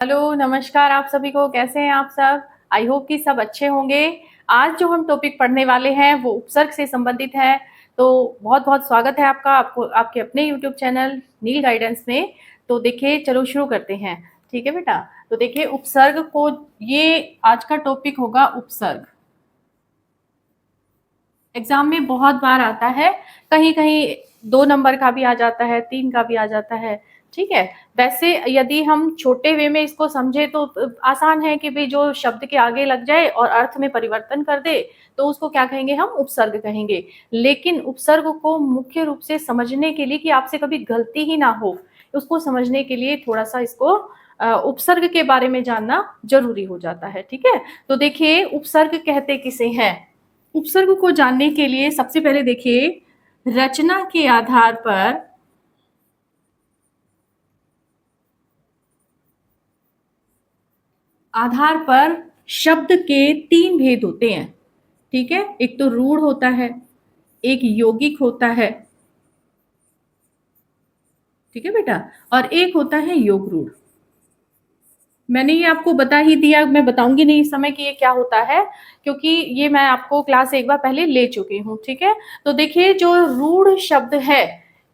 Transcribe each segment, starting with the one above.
Hello, नमस्कार आप सभी को। कैसे हैं आप सब? आई होप कि सब अच्छे होंगे। आज जो हम टॉपिक पढ़ने वाले हैं वो उपसर्ग से संबंधित है। तो बहुत-बहुत स्वागत है आपका आपको आपके अपने यूट्यूब चैनल नील गाइडेंस में। तो देखिए चलो शुरू करते हैं। ठीक है बेटा? तो देखिए उपसर्ग को ये आज का टॉपिक होगा उपसर्ग। एग्जाम में बहुत बार आता है, कहीं-कहीं 2 नंबर का भी आ जाता है, 3 का भी आ जाता है, ठीक है? वैसे यदि हम छोटे वे में इसको समझें तो आसान है कि भई जो शब्द के आगे लग जाए और अर्थ में परिवर्तन कर दे, तो उसको क्या कहेंगे हम? उपसर्ग कहेंगे। लेकिन उपसर्ग को मुख्य रूप से समझने के लिए कि आपसे कभी गलती ही ना हो, उसको समझने के लिए थोड़ा-सा इसको उपसर्ग के बारे में जानना ज़रूरी हो जाता है, ठीक है? तो देखिए उपसर्ग कहते किसे हैं? उपसर्ग को जानने के लिए सबसे पहले देखिए रचना के आधार पर शब्द के 3 भेद होते हैं, ठीक है? एक तो रूढ़ होता है, एक यौगिक होता है, ठीक है बेटा? और एक होता है योग रूढ़। मैंने ये आपको बता ही दिया, मैं बताऊंगी नहीं इस समय कि ये क्या होता है, क्योंकि ये मैं आपको क्लास एक बार पहले ले चुकी हूँ, ठीक है? तो देखिए जो रूढ़ शब्द है,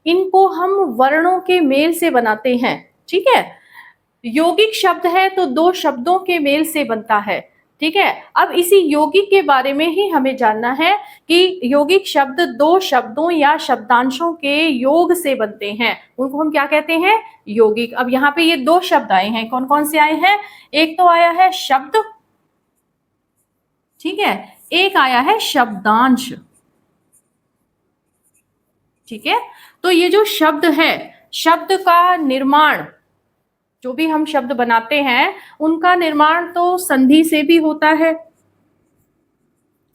इनको हम वर्णों के मेल से बनाते हैं, ठीक है? यौगिक शब्द है तो 2 शब्दों के मेल से बनता है, ठीक है? अब इसी यौगिक के बारे में ही हमें जानना है कि यौगिक शब्द 2 शब्दों या शब्दांशों के योग से बनते हैं, उनको हम क्या कहते हैं? यौगिक। अब यहाँ पे ये 2 शब्द आए हैं, कौन-कौन से आए हैं? एक तो आया है शब्द, ठीक है? एक आया है शब्दांश, ठीक है? तो ये जो शब्द है, शब्द का निर्माण, जो भी हम शब्द बनाते हैं उनका निर्माण तो संधि से भी होता है,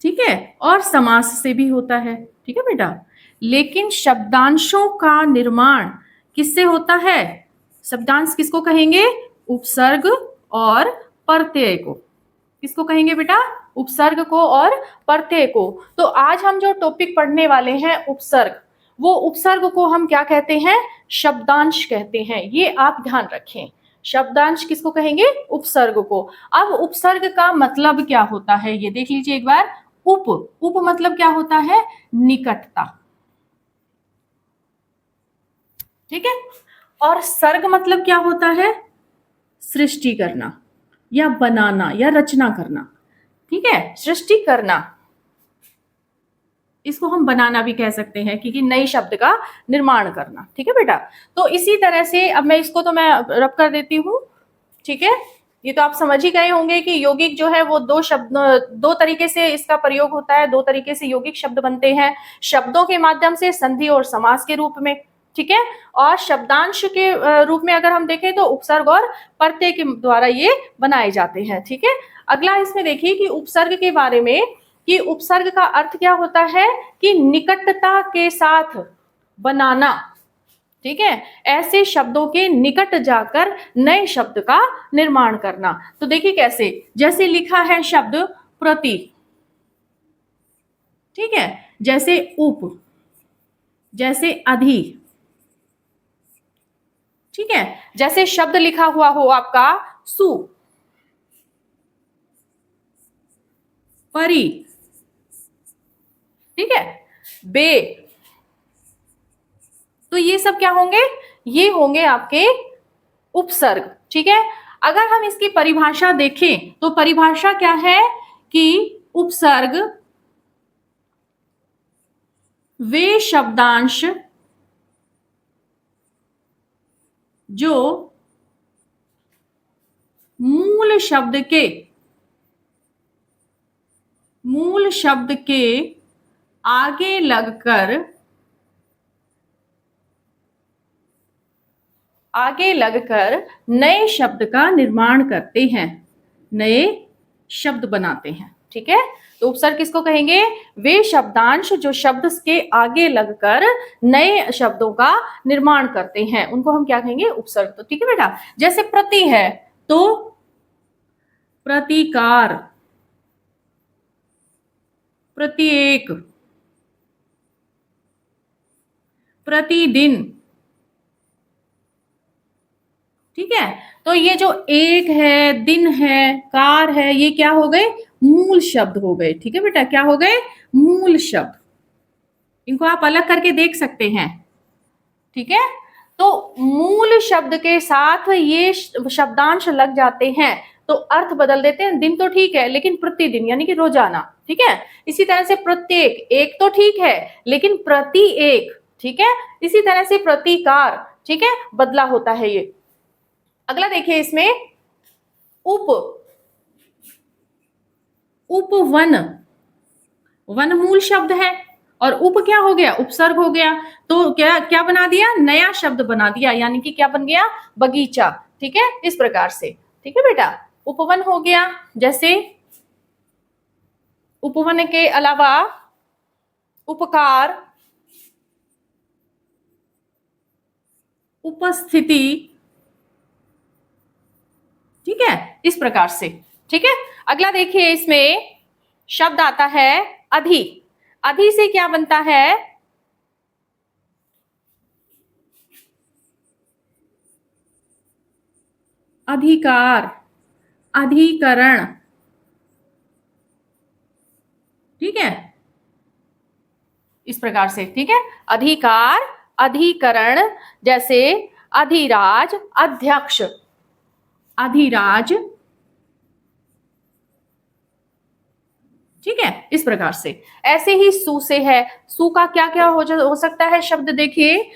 ठीक है? और समास से भी होता है, ठीक है बेटा? लेकिन शब्दांशों का निर्माण किससे होता है? शब्दांश किसको कहेंगे? उपसर्ग और प्रत्यय को। किसको कहेंगे बेटा? उपसर्ग को और प्रत्यय को। तो आज हम जो टॉपिक पढ़ने वाले हैं उपसर्ग, वो उपसर्ग को हम क्या कहते हैं? शब्दांश कहते हैं। ये आप ध्यान रखें। शब्दांश किसको कहेंगे? उपसर्ग को। अब उपसर्ग का मतलब क्या होता है ये देख लीजिए एक बार। उप उप मतलब क्या होता है? निकटता, ठीक है? और सर्ग मतलब क्या होता है? सृष्टि करना या बनाना या रचना करना, ठीक है? सृष्टि करना, इसको हम बनाना भी कह सकते हैं, क्योंकि नए शब्द का निर्माण करना, ठीक है बेटा? तो इसी तरह से अब मैं इसको तो मैं रब कर देती हूँ, ठीक है? ये तो आप समझ ही गए होंगे कि यौगिक जो है वो 2 शब्द 2 तरीके से इसका प्रयोग होता है, 2 तरीके से यौगिक शब्द बनते हैं, शब्दों के माध्यम से, संधि और समास के रूप में, ठीक है? और शब्दांश के रूप में अगर हम देखें तो उपसर्ग और प्रत्यय के द्वारा ये बनाए जाते हैं, ठीक है? अगला इसमें देखिए कि उपसर्ग के बारे में, कि उपसर्ग का अर्थ क्या होता है? कि निकटता के साथ बनाना, ठीक है? ऐसे शब्दों के निकट जाकर नए शब्द का निर्माण करना। तो देखिए कैसे, जैसे लिखा है शब्द प्रति, ठीक है? जैसे उप, जैसे अधि, ठीक है? जैसे शब्द लिखा हुआ हो आपका सु, परी, ठीक है? बे, तो ये सब क्या होंगे? ये होंगे आपके उपसर्ग, ठीक है? अगर हम इसकी परिभाषा देखें तो परिभाषा क्या है? कि उपसर्ग वे शब्दांश जो मूल शब्द के आगे लगकर नए शब्द का निर्माण करते हैं, नए शब्द बनाते हैं, ठीक है? तो उपसर्ग किसको कहेंगे? वे शब्दांश जो शब्द के आगे लगकर नए शब्दों का निर्माण करते हैं, उनको हम क्या कहेंगे? उपसर्ग। तो ठीक है बेटा? जैसे प्रति है तो प्रतिकार, प्रत्येक, प्रतिदिन, ठीक है। तो ये जो एक है, दिन है, कार है, ये क्या हो गए? मूल शब्द हो गए। ठीक है बेटा, क्या हो गए? मूल शब्द। इनको आप अलग करके देख सकते हैं। ठीक है। तो मूल शब्द के साथ ये शब्दांश लग जाते हैं तो अर्थ बदल देते हैं। दिन तो ठीक है, लेकिन प्रतिदिन यानी कि रोजाना। ठीक है। इसी तरह से प्रत्येक, एक तो ठीक है लेकिन प्रति एक। ठीक है। इसी तरह से प्रतिकार, ठीक है, बदला होता है ये। अगला देखिए इसमें उप, उपवन। वन मूल शब्द है और उप क्या हो गया? उपसर्ग हो गया। तो क्या क्या बना दिया? नया शब्द बना दिया, यानी कि क्या बन गया? बगीचा। ठीक है, इस प्रकार से। ठीक है बेटा, उपवन हो गया। जैसे उपवन के अलावा उपकार, उपस्थिति। ठीक है, इस प्रकार से। ठीक है। अगला देखिए इसमें शब्द आता है अधि। अधि से क्या बनता है? अधिकार, अधिकरण। ठीक है, इस प्रकार से। ठीक है, अधिकार, अधिकरण। जैसे अधिराज, अध्यक्ष, अधिराज। ठीक है, इस प्रकार से। ऐसे ही सु से है। सु का क्या क्या हो सकता है शब्द? देखिए,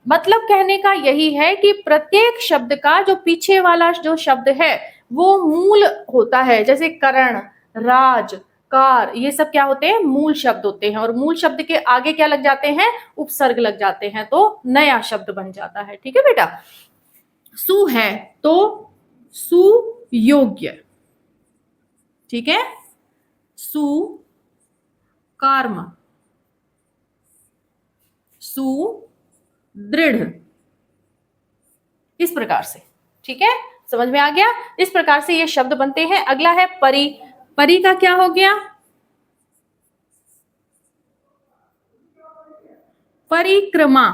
मतलब कहने का यही है कि प्रत्येक शब्द का जो पीछे वाला जो शब्द है वो मूल होता है। जैसे करण, राज, कार, ये सब क्या होते हैं? मूल शब्द होते हैं। और मूल शब्द के आगे क्या लग जाते हैं? उपसर्ग लग जाते हैं, तो नया शब्द बन जाता है। ठीक है बेटा। सु है तो सुयोग्य। ठीक है, सुकर्म, सुदृढ़, इस प्रकार से। ठीक है, समझ में आ गया? इस प्रकार से ये शब्द बनते हैं। अगला है परि। परि का क्या हो गया? परिक्रमा,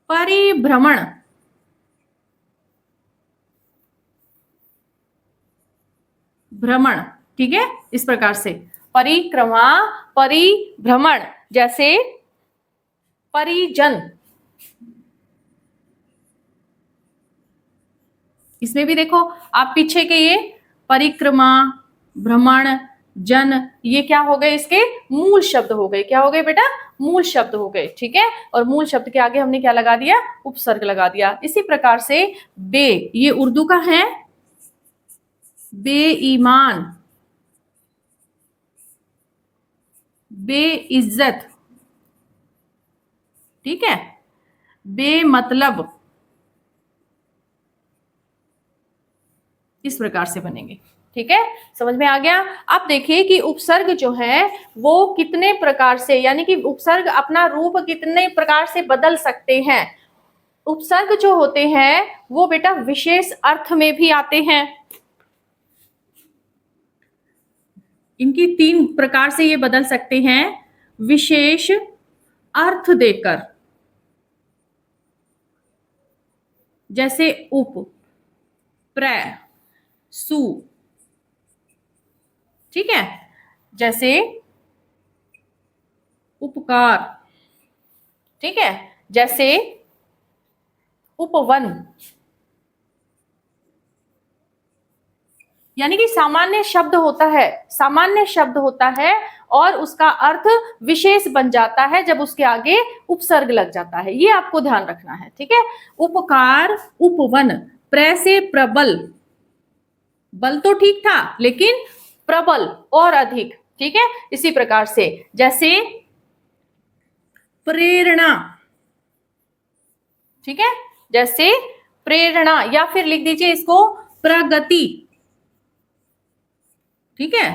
परिभ्रमण, भ्रमण। ठीक है, इस प्रकार से परिक्रमा, परिभ्रमण। जैसे परिजन, इसमें भी देखो आप पीछे के ये परिक्रमा, भ्रमण, जन, ये क्या हो गए? इसके मूल शब्द हो गए। क्या हो गए बेटा? मूल शब्द हो गए। ठीक है, और मूल शब्द के आगे हमने क्या लगा दिया? उपसर्ग लगा दिया। इसी प्रकार से बे, ये उर्दू का है। बेईमान, बेइज्जत। ठीक है, बेमतलब, इस प्रकार से बनेंगे। ठीक है, समझ में आ गया? अब देखिए कि उपसर्ग जो है वो कितने प्रकार से, यानी कि उपसर्ग अपना रूप कितने प्रकार से बदल सकते हैं। उपसर्ग जो होते हैं वो बेटा विशेष अर्थ में भी आते हैं। इनकी तीन प्रकार से ये बदल सकते हैं। विशेष अर्थ देकर, जैसे उप, प्र, सु। ठीक है, जैसे उपकार। ठीक है, जैसे उपवन। यानी कि सामान्य शब्द होता है, सामान्य शब्द होता है और उसका अर्थ विशेष बन जाता है जब उसके आगे उपसर्ग लग जाता है। ये आपको ध्यान रखना है। ठीक है, उपकार, उपवन। प्र से प्रबल, बल तो ठीक था लेकिन प्रबल और अधिक। ठीक है, इसी प्रकार से। जैसे प्रेरणा। ठीक है, जैसे प्रेरणा, या फिर लिख दीजिए इसको प्रगति। ठीक है,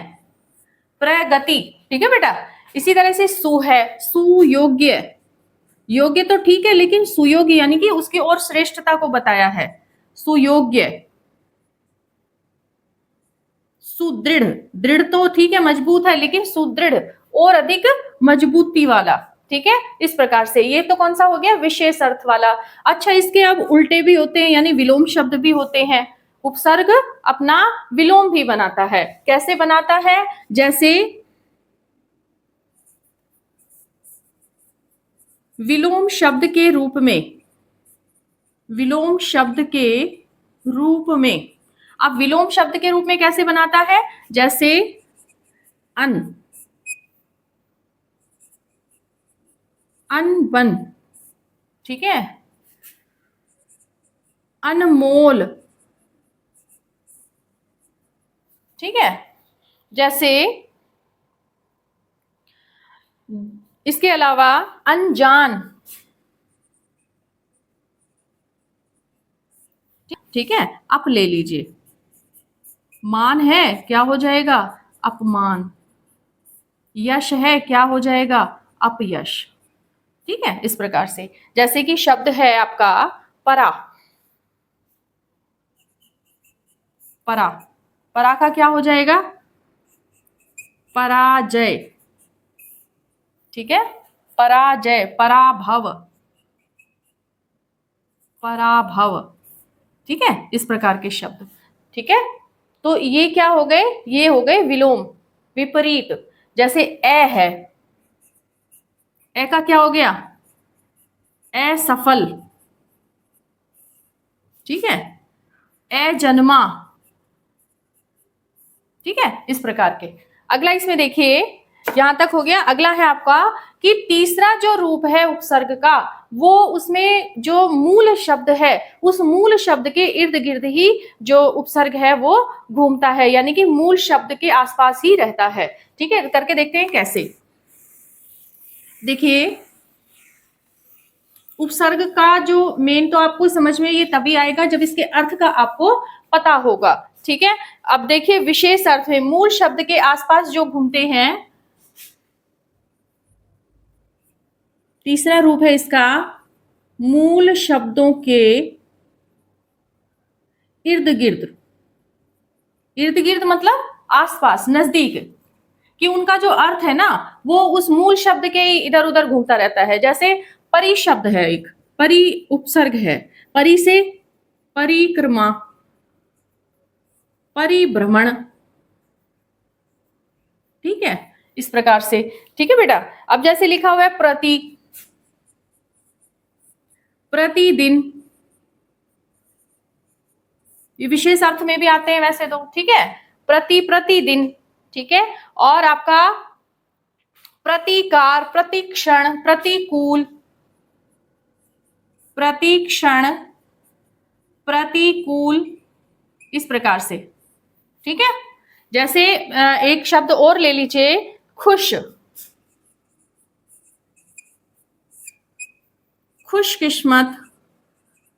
प्रगति। ठीक है बेटा। इसी तरह से सु है, सुयोग्य। योग्य तो ठीक है लेकिन सुयोग्य यानी कि उसकी और श्रेष्ठता को बताया है। सुयोग्य, सुदृढ़। दृढ़ तो ठीक है, मजबूत है, लेकिन सुदृढ़ और अधिक मजबूती वाला। ठीक है, इस प्रकार से। ये तो कौन सा हो गया, विशेष अर्थ वाला। अच्छा, इसके अब उल्टे भी होते हैं, यानी विलोम शब्द भी होते हैं। उपसर्ग अपना विलोम भी बनाता है। कैसे बनाता है, जैसे विलोम शब्द के रूप में, विलोम शब्द के रूप में। अब विलोम शब्द के रूप में कैसे बनाता है, जैसे अन, अनबन, ठीक है, अनमोल, ठीक है। जैसे इसके अलावा अनजान, ठीक है। अप ले लीजिए, मान है, क्या हो जाएगा, अपमान। यश है, क्या हो जाएगा, अपयश, ठीक है, इस प्रकार से। जैसे कि शब्द है आपका परा, परा, परा का क्या हो जाएगा, पराजय, ठीक है, पराजय, पराभव, पराभव, ठीक है, इस प्रकार के शब्द, ठीक है। तो ये क्या हो गए, ये हो गए विलोम, विपरीत। जैसे ए है, ए का क्या हो गया, असफल, ठीक है, अजन्मा, ठीक है, इस प्रकार के। अगला इसमें देखिए, यहां तक हो गया। अगला है आपका कि तीसरा जो रूप है उपसर्ग का, वो उसमें जो मूल शब्द है, उस मूल शब्द के इर्द गिर्द ही जो उपसर्ग है वो घूमता है, यानी कि मूल शब्द के आसपास ही रहता है। ठीक है, करके देखते हैं कैसे। देखिए, उपसर्ग का जो मेन तो आपको समझ में ये तभी आएगा जब इसके अर्थ का आपको पता होगा। ठीक है, अब देखिए विशेष अर्थ में मूल शब्द के आसपास जो घूमते हैं, तीसरा रूप है इसका मूल शब्दों के इर्द गिर्द। इर्द गिर्द मतलब आसपास, नजदीक, कि उनका जो अर्थ है ना वो उस मूल शब्द के इधर उधर घूमता रहता है। जैसे परि शब्द है, एक परि उपसर्ग है, परि से परिक्रमा, परिभ्रमण, ठीक है, इस प्रकार से। ठीक है बेटा, अब जैसे लिखा हुआ है प्रति, प्रतिदिन, ये विशेष अर्थ में भी आते हैं वैसे तो। ठीक है, प्रति, प्रतिदिन, ठीक है। और आपका प्रतिकार, प्रतिक्षण, प्रतिकूल, प्रतिक्षण, प्रतिकूल, इस प्रकार से। ठीक है, जैसे एक शब्द और ले लीजिए, खुश, खुशकिस्मत,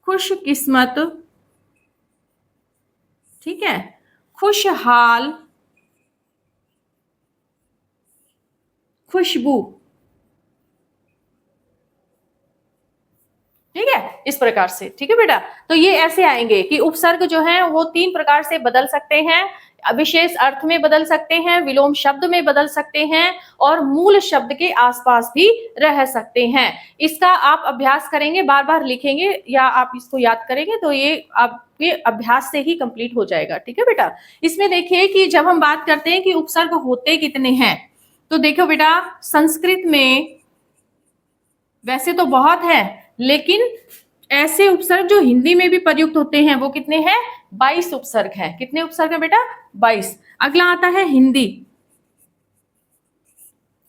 खुशकिस्मत, ठीक है, खुशहाल, खुशबू, ठीक है, इस प्रकार से। ठीक है बेटा, तो ये ऐसे आएंगे कि उपसर्ग जो है वो 3 प्रकार से बदल सकते हैं। विशेष अर्थ में बदल सकते हैं, विलोम शब्द में बदल सकते हैं, और मूल शब्द के आसपास भी रह सकते हैं। इसका आप अभ्यास करेंगे, बार बार लिखेंगे या आप इसको याद करेंगे तो ये आपके अभ्यास से ही कंप्लीट हो जाएगा। ठीक है बेटा, इसमें देखिए कि जब हम बात करते हैं कि उपसर्ग होते कितने हैं, तो देखो बेटा, संस्कृत में वैसे तो बहुत है, लेकिन ऐसे उपसर्ग जो हिंदी में भी प्रयुक्त होते हैं वो कितने हैं, 22 उपसर्ग हैं। कितने उपसर्ग है बेटा, 22। अगला आता है हिंदी।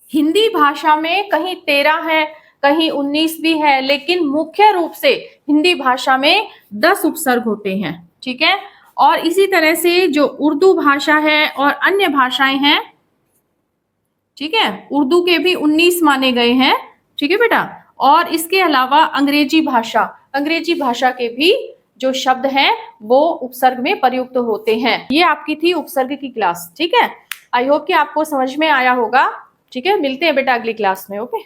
हिंदी भाषा में कहीं 13 है, कहीं 19 भी है, लेकिन मुख्य रूप से हिंदी भाषा में 10 उपसर्ग होते हैं। ठीक है, और इसी तरह से जो उर्दू भाषा है और अन्य भाषाएं हैं, ठीक है, उर्दू के भी 19 माने गए हैं। ठीक है बेटा, और इसके अलावा अंग्रेजी भाषा, अंग्रेजी भाषा के भी जो शब्द हैं वो उपसर्ग में प्रयुक्त होते हैं। ये आपकी थी उपसर्ग की क्लास। ठीक है, आई होप कि आपको समझ में आया होगा। ठीक है, मिलते हैं बेटा अगली क्लास में। ओके।